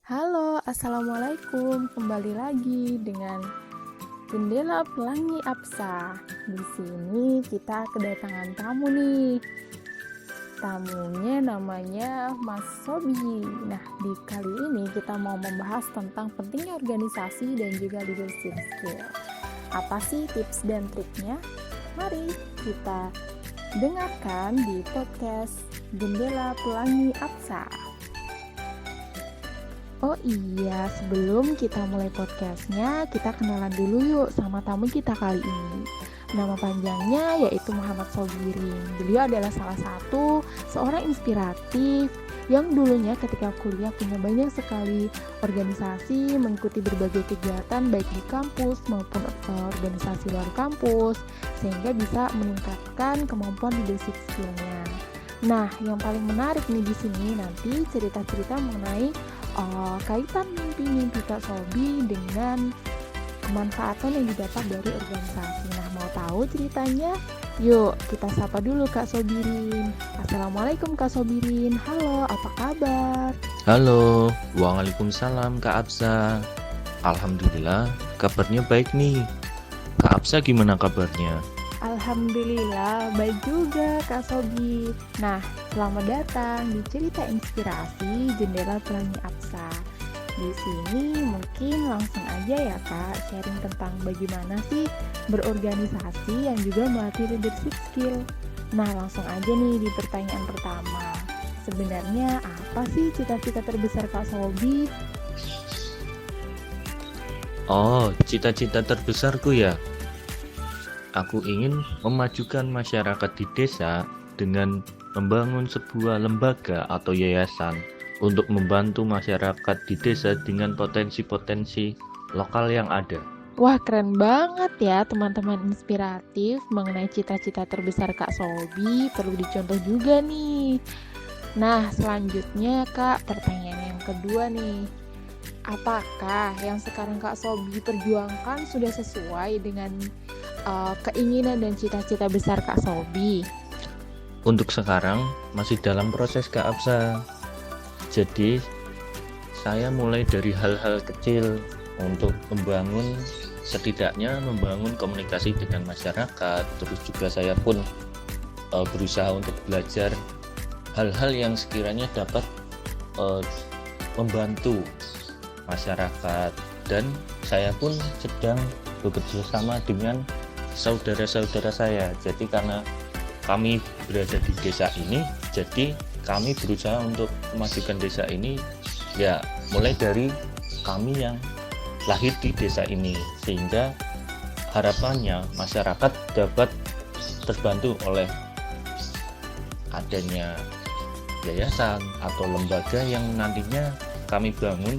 Halo, Assalamualaikum. Kembali lagi dengan Jendela Pelangi Apsa. Di sini kita kedatangan tamu nih. Tamunya namanya Mas Sobi. Nah, di kali ini kita mau membahas tentang pentingnya organisasi dan juga leadership skill. Apa sih tips dan triknya? Mari kita dengarkan di podcast Jendela Pelangi Apsa. Oh iya, sebelum kita mulai podcastnya, kita kenalan dulu yuk sama tamu kita kali ini. Nama panjangnya yaitu Muhammad Sobirin. Beliau adalah salah satu seorang inspiratif yang dulunya ketika kuliah punya banyak sekali organisasi, mengikuti berbagai kegiatan baik di kampus maupun organisasi luar kampus, sehingga bisa meningkatkan kemampuan leadership skill-nya. Nah, yang paling menarik nih di sini nanti cerita-cerita mengenai kaitan mimpi-mimpi Kak Sobi dengan kemanfaatan yang didapat dari organisasi. Nah, mau tahu ceritanya? Yuk, kita sapa dulu Kak Sobirin. Assalamualaikum Kak Sobirin. Halo, apa kabar? Halo, waalaikumsalam Kak Absa. Alhamdulillah, kabarnya baik nih. Kak Absa gimana kabarnya? Alhamdulillah, baik juga Kak Sobi. Nah, selamat datang di cerita inspirasi Jendela Pelangi Apsa. Di sini mungkin langsung aja ya Kak, sharing tentang bagaimana sih berorganisasi yang juga melatih leadership skill. Nah, langsung aja nih di pertanyaan pertama. Sebenarnya apa sih cita-cita terbesar Kak Sobi? Oh, cita-cita terbesarku ya. Aku ingin memajukan masyarakat di desa dengan membangun sebuah lembaga atau yayasan untuk membantu masyarakat di desa dengan potensi-potensi lokal yang ada. Wah, keren banget ya teman-teman inspiratif mengenai cita-cita terbesar Kak Sobi, perlu dicontoh juga nih. Nah, selanjutnya Kak, pertanyaan yang kedua nih. Apakah yang sekarang Kak Sobi perjuangkan sudah sesuai dengan keinginan dan cita-cita besar Kak Sobi? Untuk sekarang masih dalam proses Kak Absa. Jadi saya mulai dari hal-hal kecil untuk setidaknya membangun komunikasi dengan masyarakat. Terus juga saya pun berusaha untuk belajar hal-hal yang sekiranya dapat membantu masyarakat, dan saya pun sedang bekerja sama dengan saudara-saudara saya. Jadi karena kami berada di desa ini, jadi kami berusaha untuk memajukan desa ini ya, mulai dari kami yang lahir di desa ini, sehingga harapannya masyarakat dapat terbantu oleh adanya yayasan atau lembaga yang nantinya kami bangun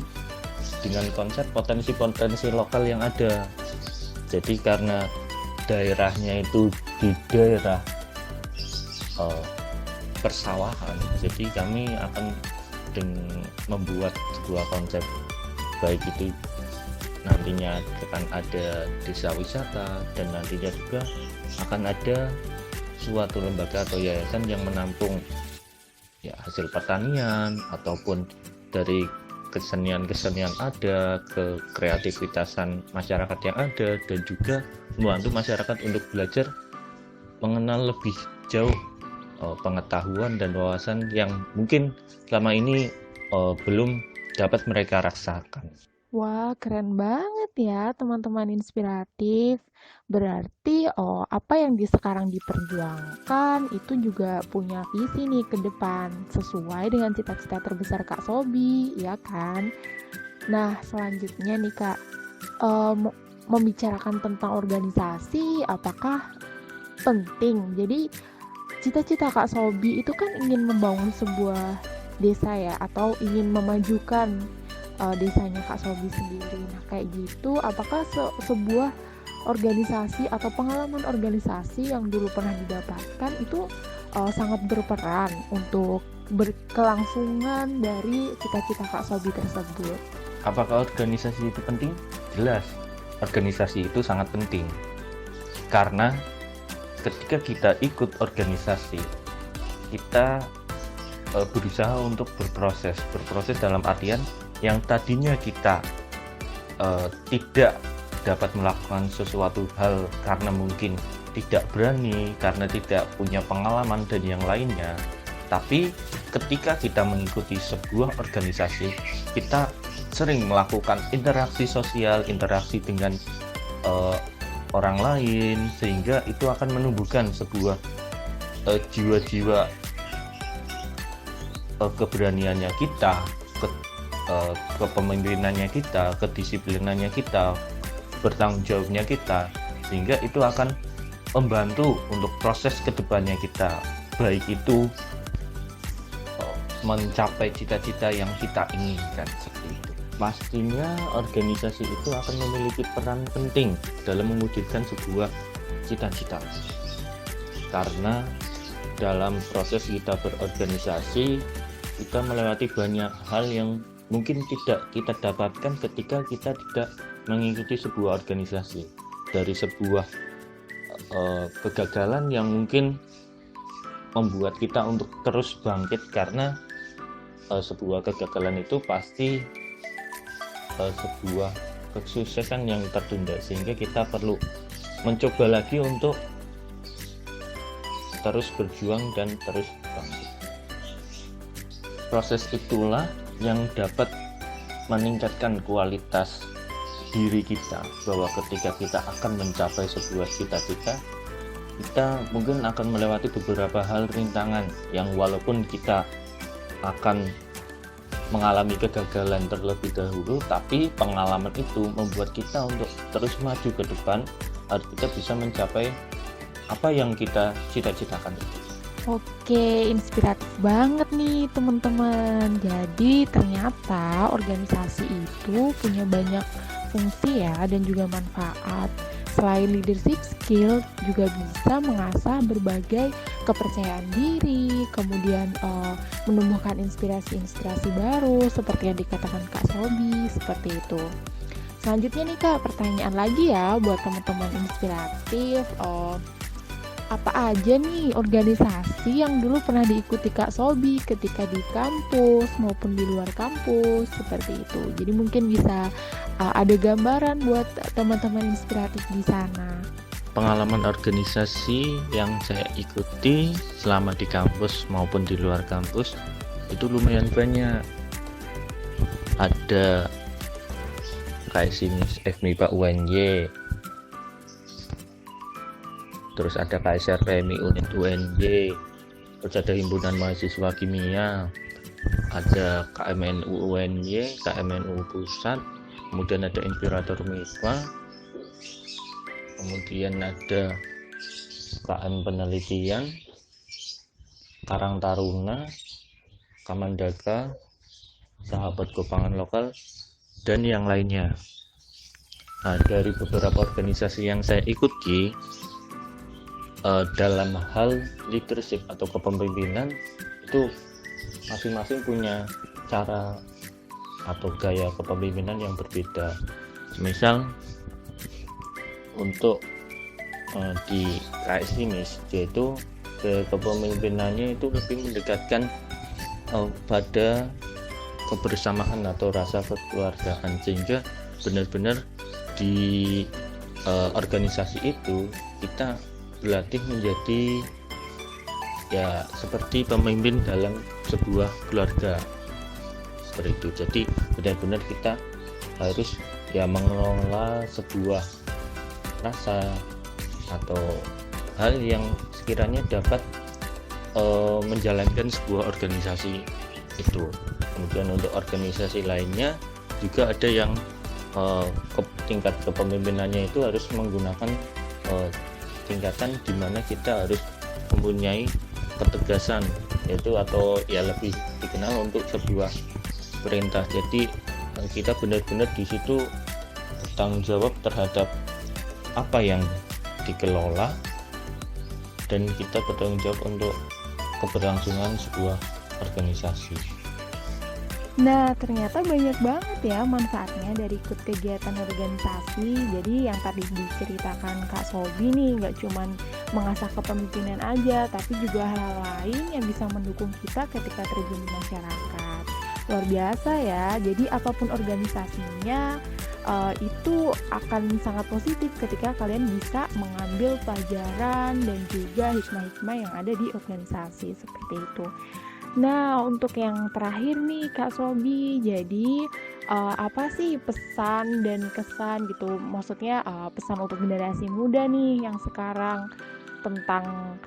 dengan konsep potensi-potensi lokal yang ada. Jadi karena daerahnya itu di daerah persawahan, jadi kami akan membuat sebuah konsep, baik itu nantinya akan ada desa wisata, dan nantinya juga akan ada suatu lembaga atau yayasan yang menampung ya hasil pertanian ataupun dari kesenian-kesenian ada, ke kreativitasan masyarakat yang ada, dan juga membantu masyarakat untuk belajar mengenal lebih jauh pengetahuan dan wawasan yang mungkin selama ini belum dapat mereka rasakan. Wah, keren banget ya teman-teman inspiratif. Berarti apa yang sekarang diperjuangkan itu juga punya visi nih ke depan sesuai dengan cita-cita terbesar Kak Sobi, ya kan? Nah, selanjutnya nih Kak, membicarakan tentang organisasi, apakah penting? Jadi, cita-cita Kak Sobi itu kan ingin membangun sebuah desa ya, atau ingin memajukan desanya Kak Sobi sendiri. Nah, kayak gitu, apakah sebuah organisasi atau pengalaman organisasi yang dulu pernah didapatkan itu sangat berperan untuk berkelangsungan dari cita-cita Kak Sobi tersebut? Apakah organisasi itu penting? Jelas, organisasi itu sangat penting. Karena ketika kita ikut organisasi, kita berusaha untuk berproses dalam artian yang tadinya kita tidak dapat melakukan sesuatu hal karena mungkin tidak berani, karena tidak punya pengalaman dan yang lainnya. Tapi ketika kita mengikuti sebuah organisasi, kita sering melakukan interaksi sosial, interaksi dengan orang lain, sehingga itu akan menumbuhkan sebuah jiwa-jiwa keberaniannya kita, kepemimpinannya kita, kedisiplinannya kita, bertanggung jawabnya kita, sehingga itu akan membantu untuk proses kedepannya kita, baik itu mencapai cita-cita yang kita inginkan seperti itu. Pastinya organisasi itu akan memiliki peran penting dalam mewujudkan sebuah cita-cita, karena dalam proses kita berorganisasi, kita melewati banyak hal yang mungkin tidak kita dapatkan ketika kita tidak mengikuti sebuah organisasi. Dari sebuah kegagalan yang mungkin membuat kita untuk terus bangkit, karena sebuah kegagalan itu pasti sebuah kesuksesan yang tertunda, sehingga kita perlu mencoba lagi untuk terus berjuang dan terus bangkit. Proses itulah yang dapat meningkatkan kualitas diri kita, bahwa ketika kita akan mencapai sebuah cita-cita, kita mungkin akan melewati beberapa hal rintangan yang walaupun kita akan mengalami kegagalan terlebih dahulu, tapi pengalaman itu membuat kita untuk terus maju ke depan agar kita bisa mencapai apa yang kita cita-citakan itu. Oke, inspiratif banget nih teman-teman. Jadi ternyata organisasi itu punya banyak fungsi ya, dan juga manfaat. Selain leadership skill, juga bisa mengasah berbagai kepercayaan diri, kemudian menumbuhkan inspirasi-inspirasi baru seperti yang dikatakan Kak Sobi, seperti itu. Selanjutnya nih Kak, pertanyaan lagi ya buat teman-teman inspiratif. Apa aja nih organisasi yang dulu pernah diikuti Kak Sobi ketika di kampus maupun di luar kampus, seperti itu. Jadi mungkin bisa ada gambaran buat teman-teman inspiratif di sana. Pengalaman organisasi yang saya ikuti selama di kampus maupun di luar kampus itu lumayan banyak. Ada KSIMIS FMIPA UNY, terus ada KSR PMI UNY, terus ada Himpunan Mahasiswa Kimia, ada KMNU UNY, KMNU Pusat, kemudian ada Inspirator MIPA, kemudian ada KM Penelitian, Karang Taruna, Kamandaka, Sahabat Kopangan Lokal, dan yang lainnya. Nah, dari beberapa organisasi yang saya ikuti, dalam hal leadership atau kepemimpinan itu masing-masing punya cara atau gaya kepemimpinan yang berbeda. Misal untuk di KSIMIS, yaitu kepemimpinannya itu lebih mendekatkan pada kebersamaan atau rasa kekeluargaan, sehingga benar-benar di organisasi itu kita berlatih menjadi ya seperti pemimpin dalam sebuah keluarga, seperti itu. Jadi benar-benar kita harus ya mengelola sebuah rasa atau hal yang sekiranya dapat menjalankan sebuah organisasi itu. Kemudian untuk organisasi lainnya juga ada yang tingkat kepemimpinannya itu harus menggunakan tingkatan di mana kita harus mempunyai ketegasan, yaitu atau ya lebih dikenal untuk sebuah perintah. Jadi kita benar-benar di situ bertanggung jawab terhadap apa yang dikelola, dan kita bertanggung jawab untuk keberlangsungan sebuah organisasi. Nah, ternyata banyak banget ya manfaatnya dari ikut kegiatan organisasi. Jadi yang tadi diceritakan Kak Sobi nih, gak cuman mengasah kepemimpinan aja, tapi juga hal-hal lain yang bisa mendukung kita ketika terjun di masyarakat. Luar biasa ya. Jadi apapun organisasinya itu akan sangat positif ketika kalian bisa mengambil pelajaran dan juga hikmah-hikmah yang ada di organisasi seperti itu. Nah, untuk yang terakhir nih Kak Sobi, jadi apa sih pesan dan kesan gitu? Maksudnya pesan untuk generasi muda nih yang sekarang tentang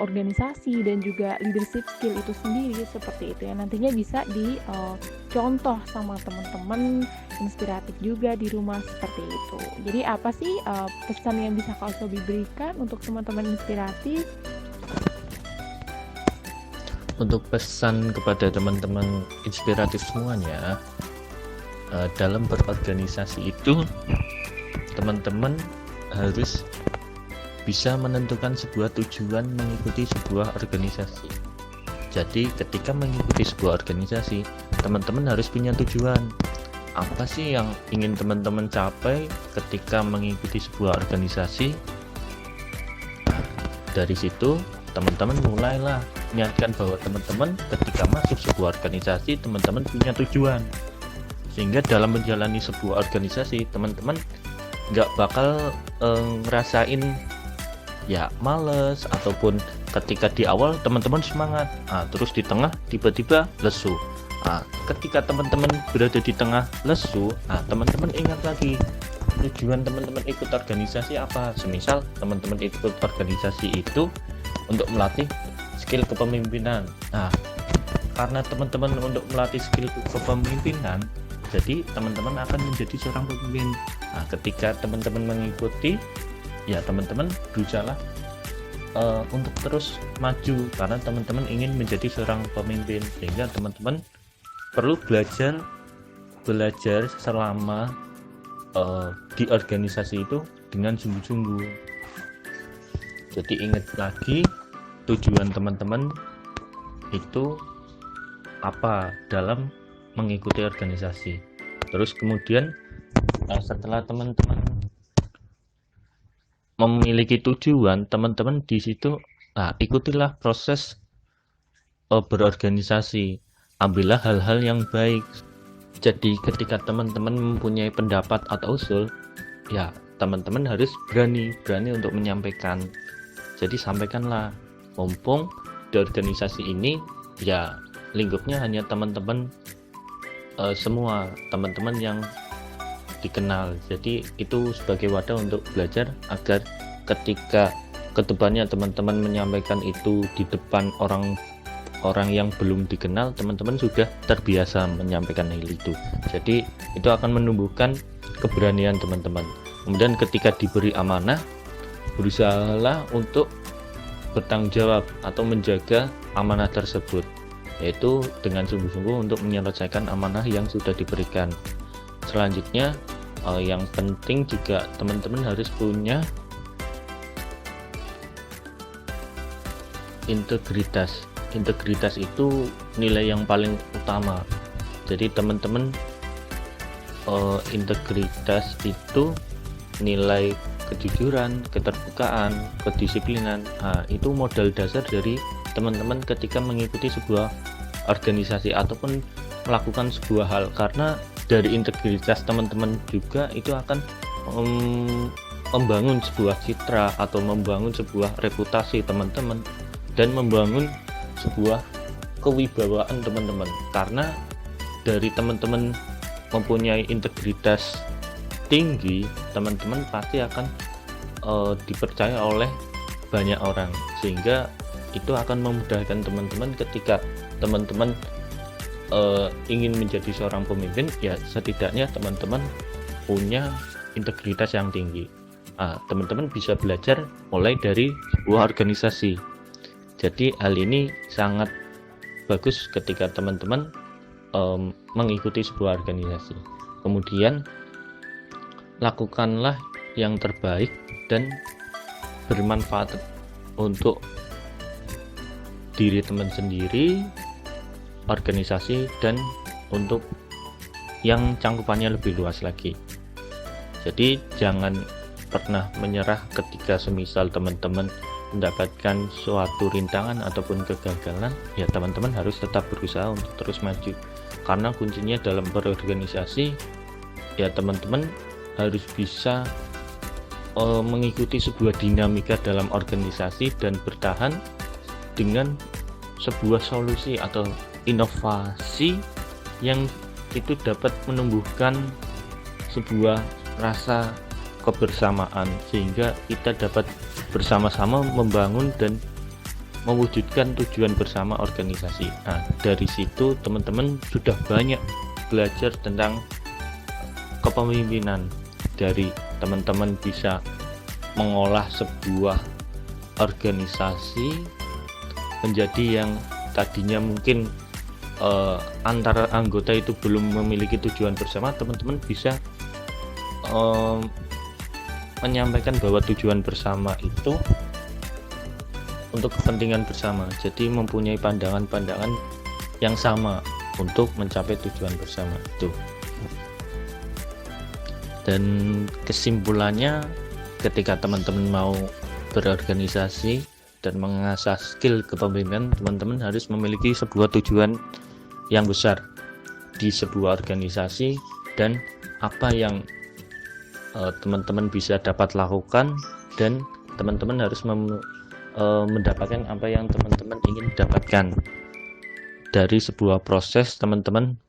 organisasi dan juga leadership skill itu sendiri seperti itu yang nantinya bisa dicontoh sama teman-teman, inspiratif juga di rumah seperti itu. Jadi apa sih pesan yang bisa Kak Sobi berikan untuk teman-teman inspiratif? Untuk pesan kepada teman-teman inspiratif semuanya, dalam berorganisasi itu teman-teman harus bisa menentukan sebuah tujuan mengikuti sebuah organisasi. Jadi ketika mengikuti sebuah organisasi, teman-teman harus punya tujuan. Apa sih yang ingin teman-teman capai ketika mengikuti sebuah organisasi? Dari situ teman-teman mulailah niatkan bahwa teman-teman ketika masuk sebuah organisasi, teman-teman punya tujuan. Sehingga dalam menjalani sebuah organisasi, teman-teman nggak bakal ngerasain ya males, ataupun ketika di awal teman-teman semangat, terus di tengah tiba-tiba lesu. Ketika teman-teman berada di tengah lesu, teman-teman ingat lagi tujuan teman-teman ikut organisasi apa. Semisal teman-teman ikut organisasi itu untuk melatih skill kepemimpinan. Karena teman-teman untuk melatih skill kepemimpinan, jadi teman-teman akan menjadi seorang pemimpin. Ketika teman-teman mengikuti, ya teman-teman berusaha untuk terus maju karena teman-teman ingin menjadi seorang pemimpin. Sehingga teman-teman perlu belajar selama di organisasi itu dengan sungguh-sungguh. Jadi ingat lagi tujuan teman-teman itu apa dalam mengikuti organisasi. Terus kemudian setelah teman-teman memiliki tujuan, teman-teman di situ ikutilah proses berorganisasi. Ambillah hal-hal yang baik. Jadi ketika teman-teman mempunyai pendapat atau usul, ya teman-teman harus berani untuk menyampaikan. Jadi sampaikanlah, mumpung di organisasi ini ya lingkupnya hanya teman-teman semua teman-teman yang dikenal. Jadi itu sebagai wadah untuk belajar agar ketika kedepannya teman-teman menyampaikan itu di depan orang yang belum dikenal, teman-teman sudah terbiasa menyampaikan hal itu. Jadi itu akan menumbuhkan keberanian teman-teman. Kemudian ketika diberi amanah, berusahalah untuk bertanggung jawab atau menjaga amanah tersebut, yaitu dengan sungguh-sungguh untuk menyelesaikan amanah yang sudah diberikan. Selanjutnya yang penting juga teman-teman harus punya integritas. Integritas itu nilai yang paling utama. Jadi teman-teman integritas itu nilai kejujuran, keterbukaan, kedisiplinan. Itu modal dasar dari teman-teman ketika mengikuti sebuah organisasi ataupun melakukan sebuah hal, karena dari integritas teman-teman juga itu akan membangun sebuah citra atau membangun sebuah reputasi teman-teman dan membangun sebuah kewibawaan teman-teman. Karena dari teman-teman mempunyai integritas tinggi, teman-teman pasti akan dipercaya oleh banyak orang, sehingga itu akan memudahkan teman-teman ketika teman-teman ingin menjadi seorang pemimpin. Ya setidaknya teman-teman punya integritas yang tinggi. Teman-teman bisa belajar mulai dari sebuah organisasi. Jadi hal ini sangat bagus ketika teman-teman mengikuti sebuah organisasi. Kemudian lakukanlah yang terbaik dan bermanfaat untuk diri teman sendiri, organisasi, dan untuk yang cangkupannya lebih luas lagi. Jadi jangan pernah menyerah ketika semisal teman-teman mendapatkan suatu rintangan ataupun kegagalan, ya teman-teman harus tetap berusaha untuk terus maju. Karena kuncinya dalam berorganisasi, ya teman-teman harus bisa mengikuti sebuah dinamika dalam organisasi dan bertahan dengan sebuah solusi atau inovasi yang itu dapat menumbuhkan sebuah rasa kebersamaan, sehingga kita dapat bersama-sama membangun dan mewujudkan tujuan bersama organisasi. Nah, dari situ teman-teman sudah banyak belajar tentang kepemimpinan. Dari teman-teman bisa mengolah sebuah organisasi menjadi yang tadinya mungkin antara anggota itu belum memiliki tujuan bersama, teman-teman bisa menyampaikan bahwa tujuan bersama itu untuk kepentingan bersama, jadi mempunyai pandangan-pandangan yang sama untuk mencapai tujuan bersama itu. Dan kesimpulannya, ketika teman-teman mau berorganisasi dan mengasah skill kepemimpinan, teman-teman harus memiliki sebuah tujuan yang besar di sebuah organisasi, dan apa yang teman-teman bisa dapat lakukan, dan teman-teman harus mendapatkan apa yang teman-teman ingin dapatkan dari sebuah proses teman-teman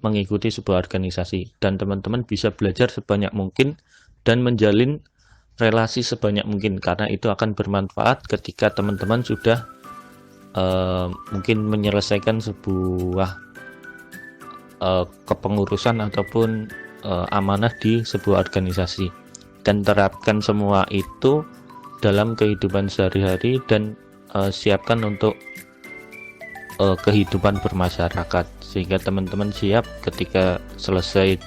mengikuti sebuah organisasi. Dan teman-teman bisa belajar sebanyak mungkin dan menjalin relasi sebanyak mungkin, karena itu akan bermanfaat ketika teman-teman sudah mungkin menyelesaikan sebuah kepengurusan ataupun amanah di sebuah organisasi, dan terapkan semua itu dalam kehidupan sehari-hari, dan siapkan untuk kehidupan bermasyarakat, sehingga teman-teman siap ketika selesai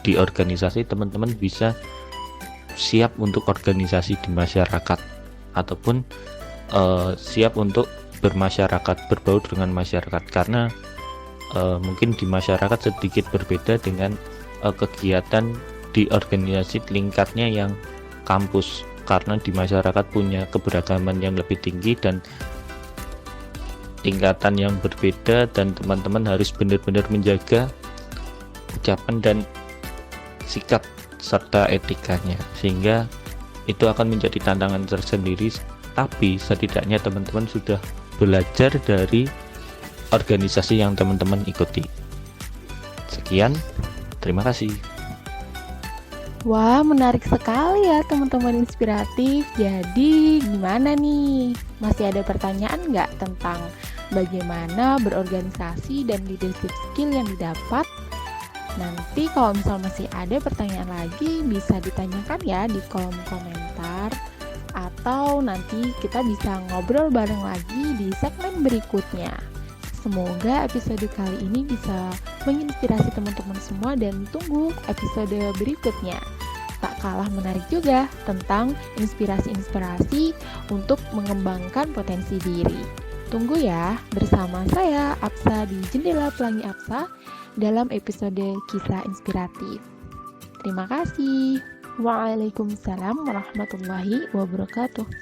di organisasi, teman-teman bisa siap untuk organisasi di masyarakat, ataupun siap untuk bermasyarakat, berbaur dengan masyarakat. Karena mungkin di masyarakat sedikit berbeda dengan kegiatan di organisasi tingkatnya yang kampus, karena di masyarakat punya keberagaman yang lebih tinggi dan tingkatan yang berbeda, dan teman-teman harus benar-benar menjaga ucapan dan sikap serta etikanya, sehingga itu akan menjadi tantangan tersendiri, tapi setidaknya teman-teman sudah belajar dari organisasi yang teman-teman ikuti. Sekian, terima kasih. Wah, menarik sekali ya teman-teman inspiratif. Jadi gimana nih? Masih ada pertanyaan nggak tentang bagaimana berorganisasi dan leadership skill yang didapat? Nanti kalau misal masih ada pertanyaan lagi, bisa ditanyakan ya di kolom komentar, atau nanti kita bisa ngobrol bareng lagi di segmen berikutnya. Semoga episode kali ini bisa menginspirasi teman-teman semua, dan tunggu episode berikutnya. Tak kalah menarik juga tentang inspirasi-inspirasi untuk mengembangkan potensi diri. Tunggu ya bersama saya Apsa di Jendela Pelangi Apsa dalam episode kisah inspiratif. Terima kasih. Waalaikumsalam warahmatullahi wabarakatuh.